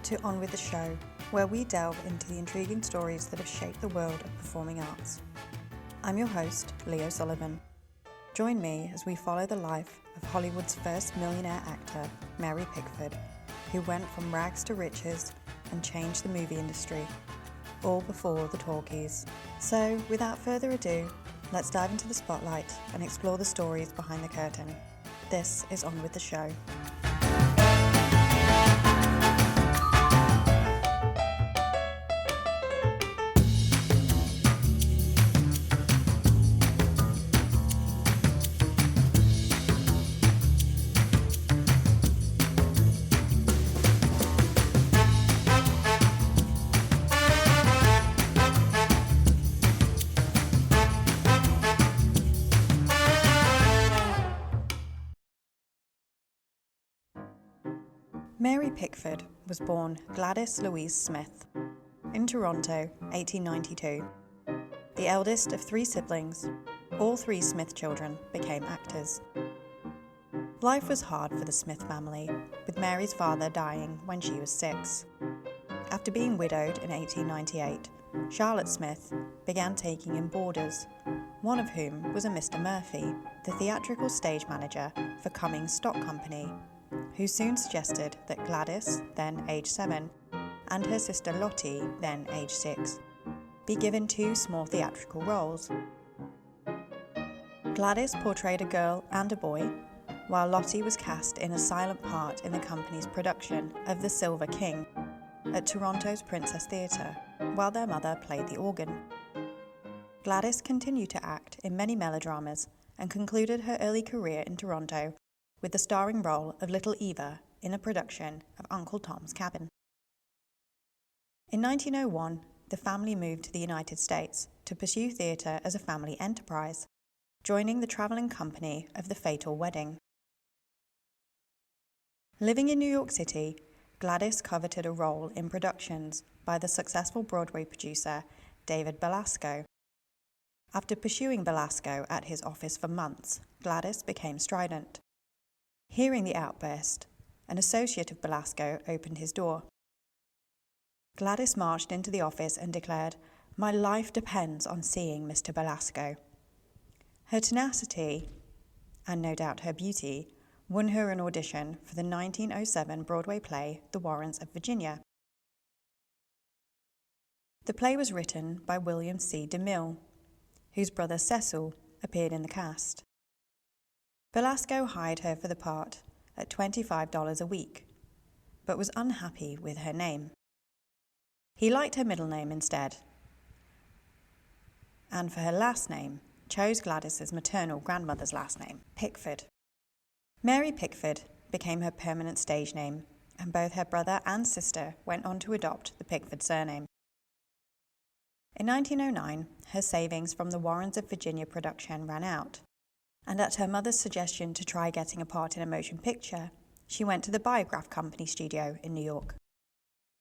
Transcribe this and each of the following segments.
to On With The Show, where we delve into the intriguing stories that have shaped the world of performing arts. I'm your host, Leo Sullivan. Join me as we follow the life of Hollywood's first millionaire actor, Mary Pickford, who went from rags to riches and changed the movie industry, all before the talkies. So, without further ado, let's dive into the spotlight and explore the stories behind the curtain. This is On With The Show. Mary Pickford was born Gladys Louise Smith in Toronto, 1892. The eldest of three siblings, all three Smith children became actors. Life was hard for the Smith family, with Mary's father dying when she was 6. After being widowed in 1898, Charlotte Smith began taking in boarders, one of whom was a Mr. Murphy, the theatrical stage manager for Cummings Stock Company, who soon suggested that Gladys, then age 7, and her sister Lottie, then age 6, be given 2 small theatrical roles. Gladys portrayed a girl and a boy, while Lottie was cast in a silent part in the company's production of The Silver King at Toronto's Princess Theatre, while their mother played the organ. Gladys continued to act in many melodramas and concluded her early career in Toronto with the starring role of Little Eva in a production of Uncle Tom's Cabin. In 1901, the family moved to the United States to pursue theatre as a family enterprise, joining the travelling company of The Fatal Wedding. Living in New York City, Gladys coveted a role in productions by the successful Broadway producer David Belasco. After pursuing Belasco at his office for months, Gladys became strident. Hearing the outburst, an associate of Belasco opened his door. Gladys marched into the office and declared, "My life depends on seeing Mr. Belasco." Her tenacity, and no doubt her beauty, won her an audition for the 1907 Broadway play The Warrens of Virginia. The play was written by William C. DeMille, whose brother Cecil appeared in the cast. Belasco hired her for the part at $25 a week, but was unhappy with her name. He liked her middle name instead, and for her last name, chose Gladys's maternal grandmother's last name, Pickford. Mary Pickford became her permanent stage name, and both her brother and sister went on to adopt the Pickford surname. In 1909, her savings from the Warrens of Virginia production ran out, and at her mother's suggestion to try getting a part in a motion picture, she went to the Biograph Company studio in New York.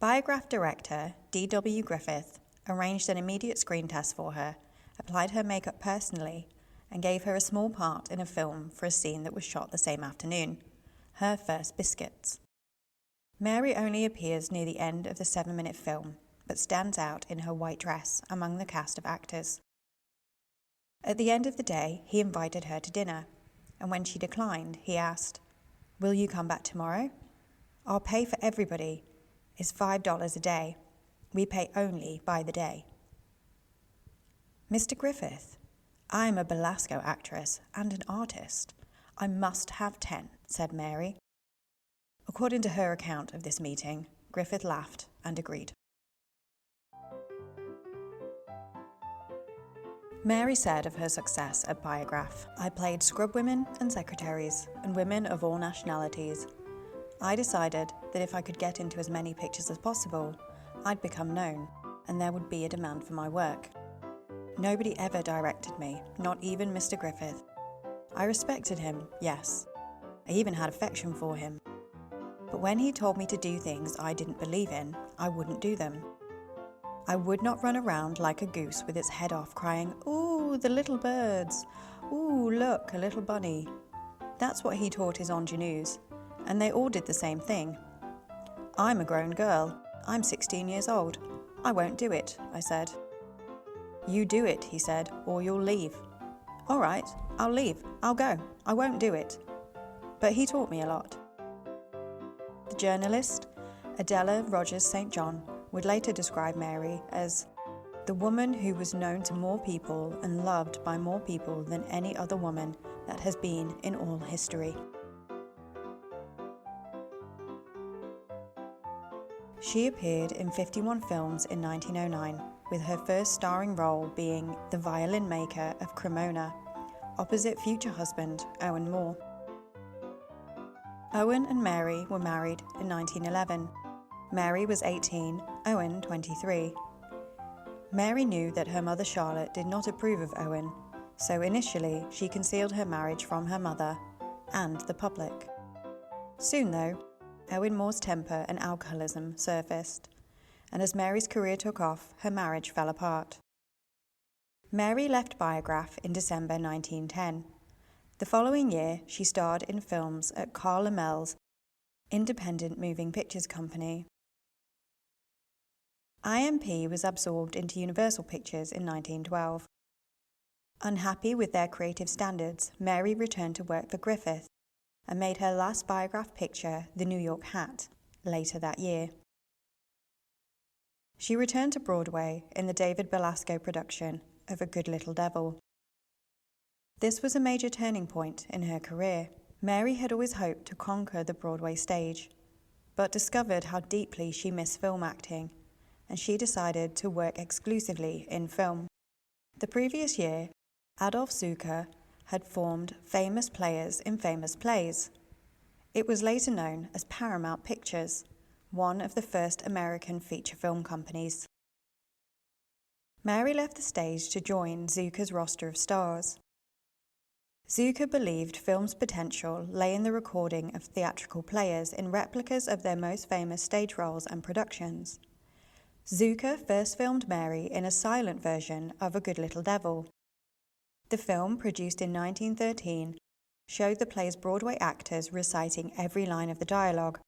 Biograph director D.W. Griffith arranged an immediate screen test for her, applied her makeup personally, and gave her a small part in a film for a scene that was shot the same afternoon, her first Biscuits. Mary only appears near the end of the 7-minute film, but stands out in her white dress among the cast of actors. At the end of the day, he invited her to dinner, and when she declined, he asked, "Will you come back tomorrow? Our pay for everybody is $5 a day. We pay only by the day." "Mr. Griffith, I am a Belasco actress and an artist. I must have 10, said Mary. According to her account of this meeting, Griffith laughed and agreed. Mary said of her success at Biograph, "I played scrub women and secretaries, and women of all nationalities. I decided that if I could get into as many pictures as possible, I'd become known, and there would be a demand for my work. Nobody ever directed me, not even Mr. Griffith. I respected him, yes. I even had affection for him. But when he told me to do things I didn't believe in, I wouldn't do them. I would not run around like a goose with its head off crying, 'Ooh, the little birds! Ooh, look, a little bunny.' That's what he taught his ingenues, and they all did the same thing. "I'm a grown girl. I'm 16 years old. I won't do it," I said. "You do it," he said, "or you'll leave." "All right, I'll leave. I'll go. I won't do it." But he taught me a lot. The journalist, Adela Rogers St. John, would later describe Mary as the woman who was known to more people and loved by more people than any other woman that has been in all history. She appeared in 51 films in 1909, with her first starring role being the violin maker of Cremona, opposite future husband Owen Moore. Owen and Mary were married in 1911. Mary was 18, Owen 23. Mary knew that her mother Charlotte did not approve of Owen, so initially she concealed her marriage from her mother and the public. Soon though, Owen Moore's temper and alcoholism surfaced, and as Mary's career took off, her marriage fell apart. Mary left Biograph in December 1910. The following year, she starred in films at Carl Lamelle's independent moving pictures company. IMP was absorbed into Universal Pictures in 1912. Unhappy with their creative standards, Mary returned to work for Griffith and made her last Biograph picture, The New York Hat, later that year. She returned to Broadway in the David Belasco production of A Good Little Devil. This was a major turning point in her career. Mary had always hoped to conquer the Broadway stage, but discovered how deeply she missed film acting, and she decided to work exclusively in film. The previous year, Adolf Zucker had formed Famous Players in Famous Plays. It was later known as Paramount Pictures, one of the first American feature film companies. Mary left the stage to join Zucker's roster of stars. Zucker believed film's potential lay in the recording of theatrical players in replicas of their most famous stage roles and productions. Zucker first filmed Mary in a silent version of A Good Little Devil. The film, produced in 1913, showed the play's Broadway actors reciting every line of the dialogue,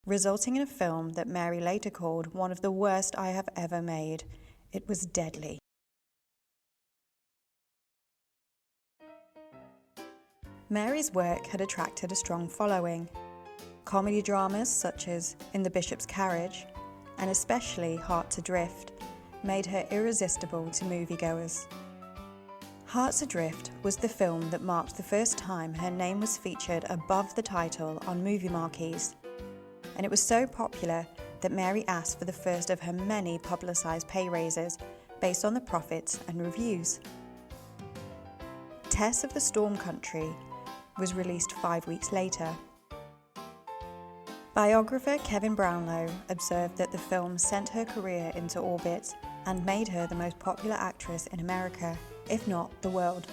resulting in a film that Mary later called one of the worst I have ever made. It was deadly. Mary's work had attracted a strong following. Comedy dramas such as In the Bishop's Carriage, and especially Hearts Adrift, made her irresistible to moviegoers. Hearts Adrift was the film that marked the first time her name was featured above the title on movie marquees, and it was so popular that Mary asked for the first of her many publicised pay raises based on the profits and reviews. Tess of the Storm Country was released 5 weeks later. Biographer Kevin Brownlow observed that the film sent her career into orbit and made her the most popular actress in America, if not the world.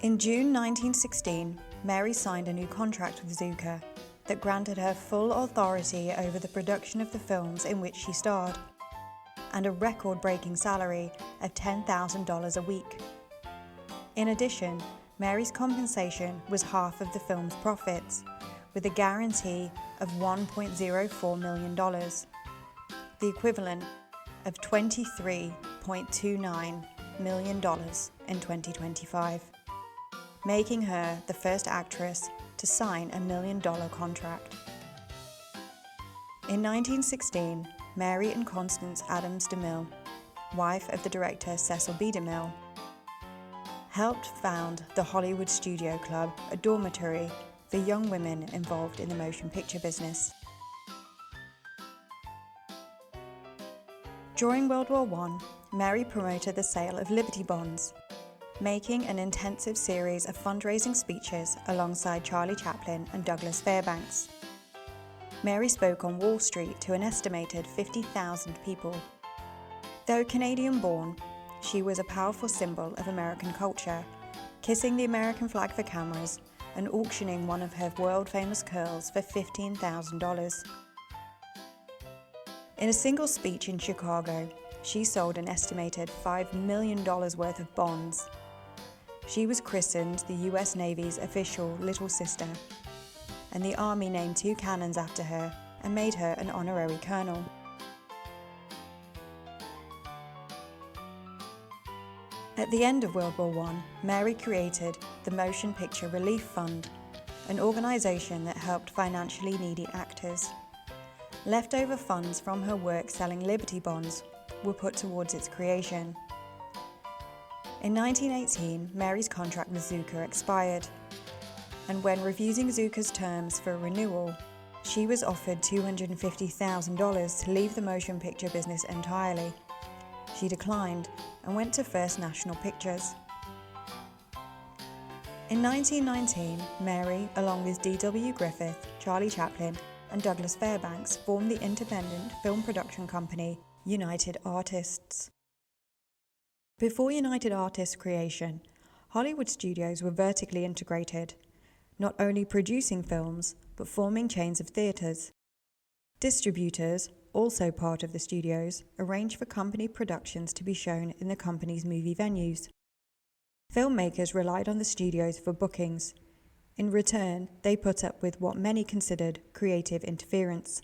In June 1916, Mary signed a new contract with Zucker that granted her full authority over the production of the films in which she starred, and a record-breaking salary of $10,000 a week. In addition, Mary's compensation was half of the film's profits, with a guarantee of $1.04 million, the equivalent of $23.29 million in 2025, making her the first actress to sign a $1 million contract. In 1916, Mary and Constance Adams DeMille, wife of the director Cecil B. DeMille, helped found the Hollywood Studio Club, a dormitory for young women involved in the motion picture business. During World War I, Mary promoted the sale of Liberty bonds, making an intensive series of fundraising speeches alongside Charlie Chaplin and Douglas Fairbanks. Mary spoke on Wall Street to an estimated 50,000 people. Though Canadian-born, she was a powerful symbol of American culture, kissing the American flag for cameras and auctioning one of her world-famous curls for $15,000. In a single speech in Chicago, she sold an estimated $5 million worth of bonds. She was christened the US Navy's official little sister, and the Army named 2 cannons after her and made her an honorary colonel. At the end of World War I, Mary created the Motion Picture Relief Fund, an organisation that helped financially needy actors. Leftover funds from her work selling Liberty bonds were put towards its creation. In 1918, Mary's contract with Zucker expired, and when refusing Zucker's terms for renewal, she was offered $250,000 to leave the motion picture business entirely. She declined and went to First National Pictures. In 1919, Mary, along with D.W. Griffith, Charlie Chaplin, and Douglas Fairbanks, formed the independent film production company United Artists. Before United Artists' creation, Hollywood studios were vertically integrated, not only producing films, but forming chains of theatres. Distributors, also part of the studios, arranged for company productions to be shown in the company's movie venues. Filmmakers relied on the studios for bookings. In return, they put up with what many considered creative interference.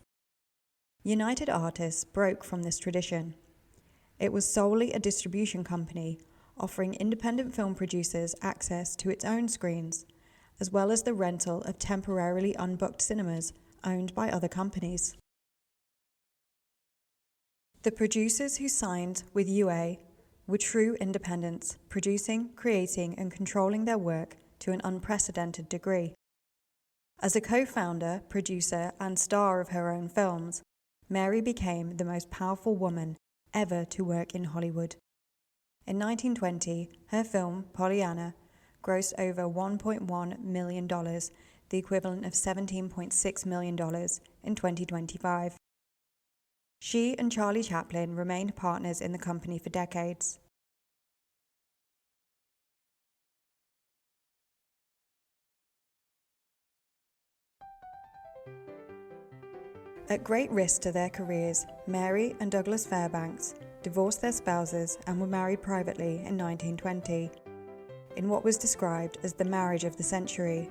United Artists broke from this tradition. It was solely a distribution company, offering independent film producers access to its own screens, as well as the rental of temporarily unbooked cinemas owned by other companies. The producers who signed with UA were true independents, producing, creating, and controlling their work to an unprecedented degree. As a co-founder, producer, and star of her own films, Mary became the most powerful woman ever to work in Hollywood. In 1920, her film, Pollyanna, grossed over $1.1 million, the equivalent of $17.6 million in 2025. She and Charlie Chaplin remained partners in the company for decades. At great risk to their careers, Mary and Douglas Fairbanks divorced their spouses and were married privately in 1920, in what was described as the marriage of the century.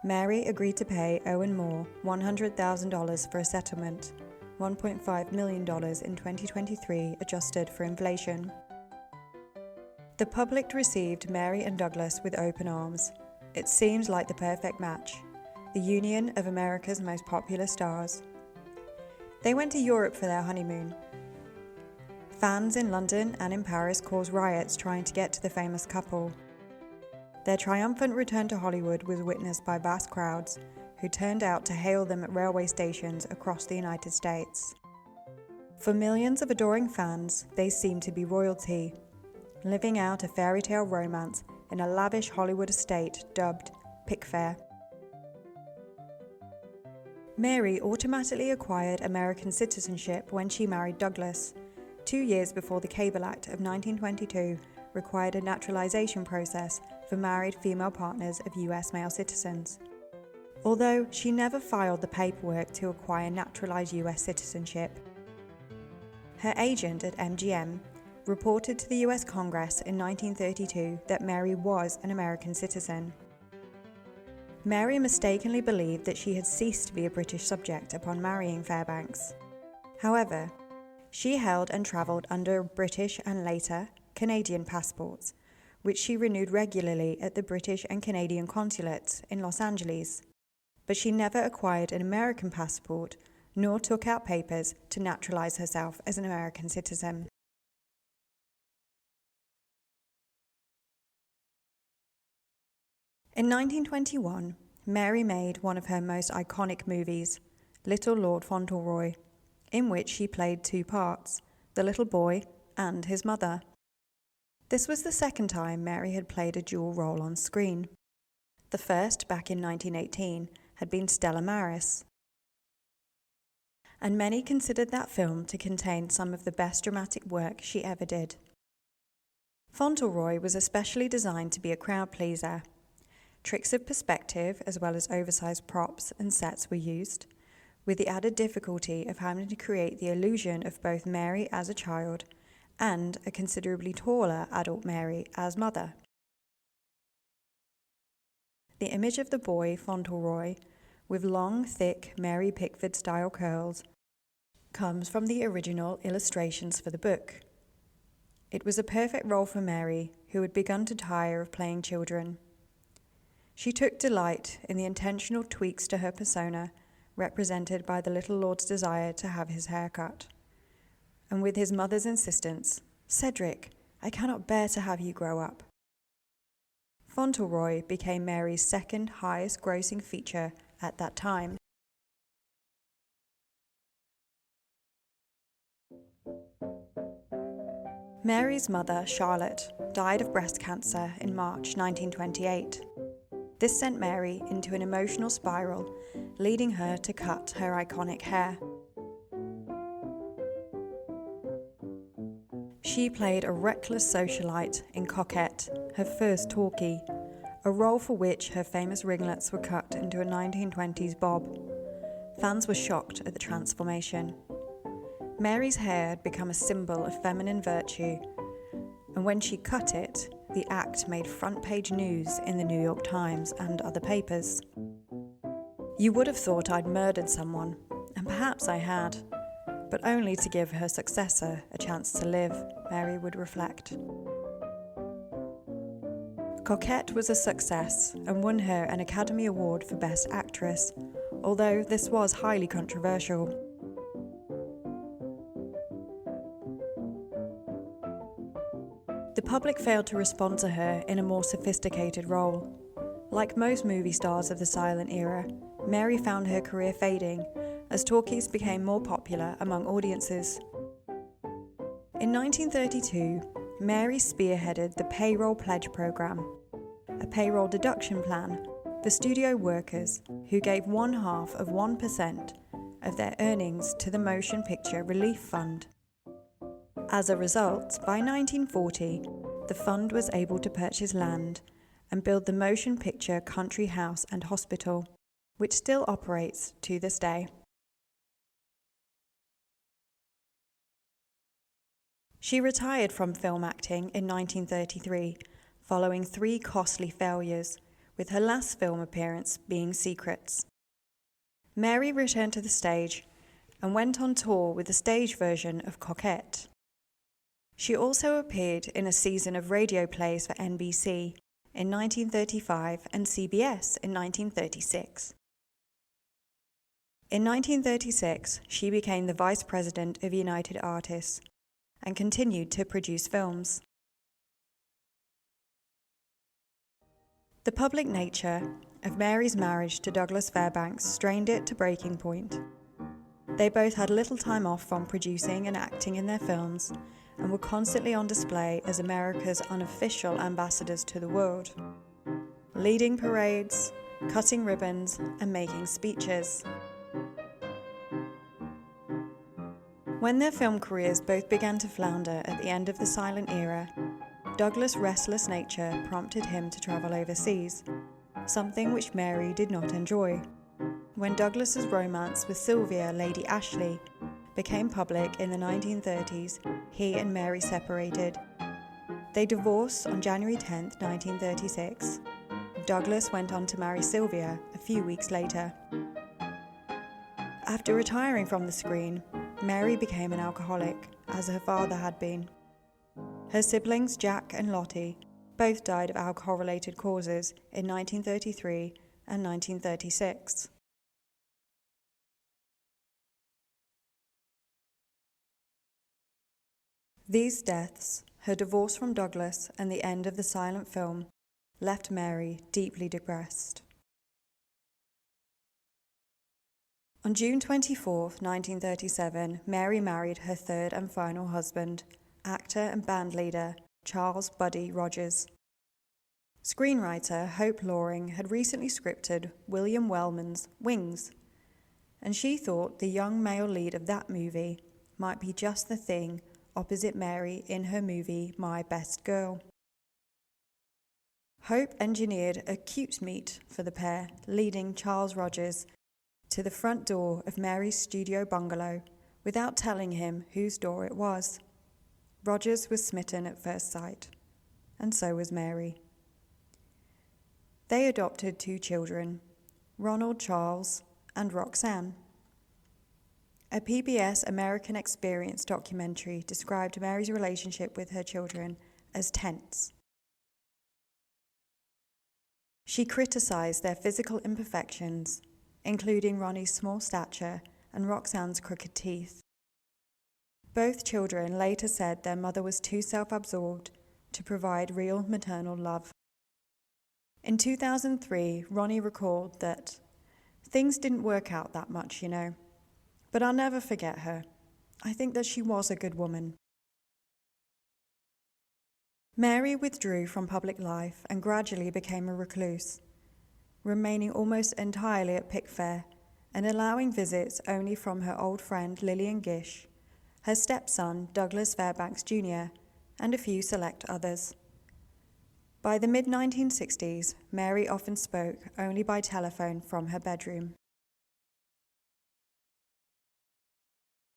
Mary agreed to pay Owen Moore $100,000 for a settlement, $1.5 million in 2023 adjusted for inflation. The public received Mary and Douglas with open arms. It seemed like the perfect match, the union of America's most popular stars. They went to Europe for their honeymoon. Fans in London and in Paris caused riots trying to get to the famous couple. Their triumphant return to Hollywood was witnessed by vast crowds who turned out to hail them at railway stations across the United States. For millions of adoring fans, they seemed to be royalty, living out a fairy tale romance in a lavish Hollywood estate dubbed Pickford. Mary automatically acquired American citizenship when she married Douglas, 2 years before the Cable Act of 1922 required a naturalization process for married female partners of US male citizens. Although she never filed the paperwork to acquire naturalized US citizenship, her agent at MGM reported to the US Congress in 1932 that Mary was an American citizen. Mary mistakenly believed that she had ceased to be a British subject upon marrying Fairbanks. However, she held and travelled under British and later Canadian passports, which she renewed regularly at the British and Canadian consulates in Los Angeles. But she never acquired an American passport nor took out papers to naturalize herself as an American citizen. In 1921, Mary made one of her most iconic movies, Little Lord Fauntleroy, in which she played 2 parts, the little boy and his mother. This was the second time Mary had played a dual role on screen. The first, back in 1918, had been Stella Maris, and many considered that film to contain some of the best dramatic work she ever did. Fauntleroy was especially designed to be a crowd pleaser. Tricks of perspective, as well as oversized props and sets were used, with the added difficulty of having to create the illusion of both Mary as a child and a considerably taller adult Mary as mother. The image of the boy, Fauntleroy, with long, thick Mary Pickford-style curls, comes from the original illustrations for the book. It was a perfect role for Mary, who had begun to tire of playing children. She took delight in the intentional tweaks to her persona, represented by the little lord's desire to have his hair cut. And with his mother's insistence, "Cedric, I cannot bear to have you grow up." Fauntleroy became Mary's second highest grossing feature at that time. Mary's mother, Charlotte, died of breast cancer in March 1928. This sent Mary into an emotional spiral, leading her to cut her iconic hair. She played a reckless socialite in Coquette, her first talkie, a role for which her famous ringlets were cut into a 1920s bob. Fans were shocked at the transformation. Mary's hair had become a symbol of feminine virtue, and when she cut it, the act made front-page news in the New York Times and other papers. "You would have thought I'd murdered someone, and perhaps I had, but only to give her successor a chance to live," Mary would reflect. Coquette was a success and won her an Academy Award for Best Actress, although this was highly controversial. The public failed to respond to her in a more sophisticated role. Like most movie stars of the silent era, Mary found her career fading as talkies became more popular among audiences. In 1932, Mary spearheaded the Payroll Pledge Program, a payroll deduction plan for studio workers who gave 0.5% of their earnings to the Motion Picture Relief Fund. As a result, by 1940, the fund was able to purchase land and build the Motion Picture Country House and Hospital, which still operates to this day. She retired from film acting in 1933, following 3 costly failures, with her last film appearance being Secrets. Mary returned to the stage and went on tour with the stage version of Coquette. She also appeared in a season of radio plays for NBC in 1935 and CBS in 1936. In 1936, she became the Vice President of United Artists and continued to produce films. The public nature of Mary's marriage to Douglas Fairbanks strained it to breaking point. They both had little time off from producing and acting in their films, and were constantly on display as America's unofficial ambassadors to the world, leading parades, cutting ribbons, and making speeches. When their film careers both began to flounder at the end of the silent era, Douglas' restless nature prompted him to travel overseas, something which Mary did not enjoy. When Douglas's romance with Sylvia, Lady Ashley, became public in the 1930s, he and Mary separated. They divorced on January 10, 1936. Douglas went on to marry Sylvia a few weeks later. After retiring from the screen, Mary became an alcoholic, as her father had been. Her siblings, Jack and Lottie, both died of alcohol-related causes in 1933 and 1936. These deaths, her divorce from Douglas, and the end of the silent film left Mary deeply depressed. On June 24, 1937, Mary married her third and final husband, actor and bandleader Charles "Buddy" Rogers. Screenwriter Hope Loring had recently scripted William Wellman's Wings, and she thought the young male lead of that movie might be just the thing opposite Mary in her movie My Best Girl. Hope engineered a cute meet for the pair, leading Charles Rogers to the front door of Mary's studio bungalow without telling him whose door it was. Rogers was smitten at first sight, and so was Mary. They adopted 2 children, Ronald Charles and Roxanne. A PBS American Experience documentary described Mary's relationship with her children as tense. She criticized their physical imperfections, including Ronnie's small stature and Roxanne's crooked teeth. Both children later said their mother was too self-absorbed to provide real maternal love. In 2003, Ronnie recalled that, "Things didn't work out that much, but I'll never forget her. I think that she was a good woman." Mary withdrew from public life and gradually became a recluse, remaining almost entirely at Pickford and allowing visits only from her old friend Lillian Gish, her stepson Douglas Fairbanks Jr., and a few select others. By the mid-1960s, Mary often spoke only by telephone from her bedroom.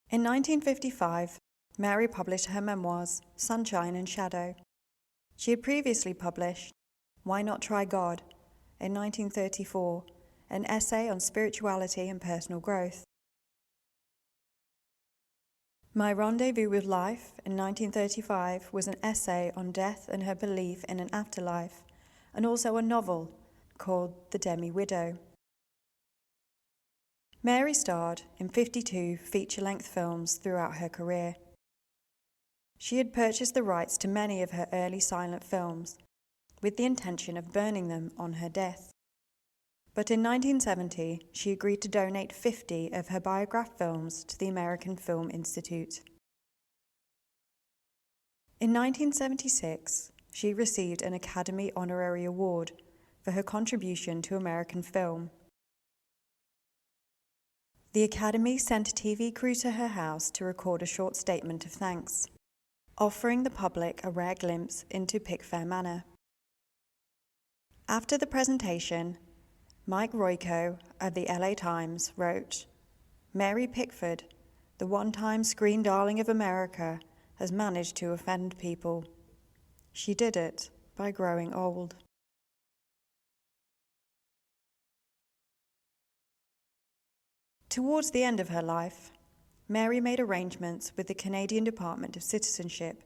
In 1955, Mary published her memoirs, Sunshine and Shadow. She had previously published Why Not Try God in 1934, an essay on spirituality and personal growth. My Rendezvous with Life in 1935 was an essay on death and her belief in an afterlife, and also a novel called The Demi-Widow. Mary starred in 52 feature-length films throughout her career. She had purchased the rights to many of her early silent films, with the intention of burning them on her death. But in 1970, she agreed to donate 50 of her biograph films to the American Film Institute. In 1976, she received an Academy Honorary Award for her contribution to American film. The Academy sent a TV crew to her house to record a short statement of thanks, offering the public a rare glimpse into Pickford Manor. After the presentation, Mike Royko of the LA Times wrote, "Mary Pickford, the one-time screen darling of America, has managed to offend people. She did it by growing old." Towards the end of her life, Mary made arrangements with the Canadian Department of Citizenship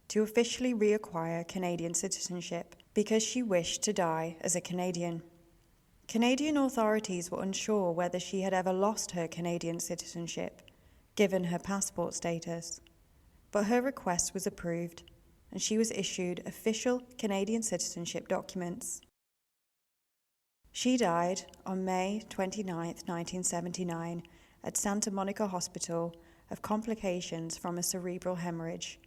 to officially reacquire Canadian citizenship because she wished to die as a Canadian. Canadian authorities were unsure whether she had ever lost her Canadian citizenship, given her passport status, but her request was approved and she was issued official Canadian citizenship documents. She died on May 29, 1979, at Santa Monica Hospital of complications from a cerebral hemorrhage.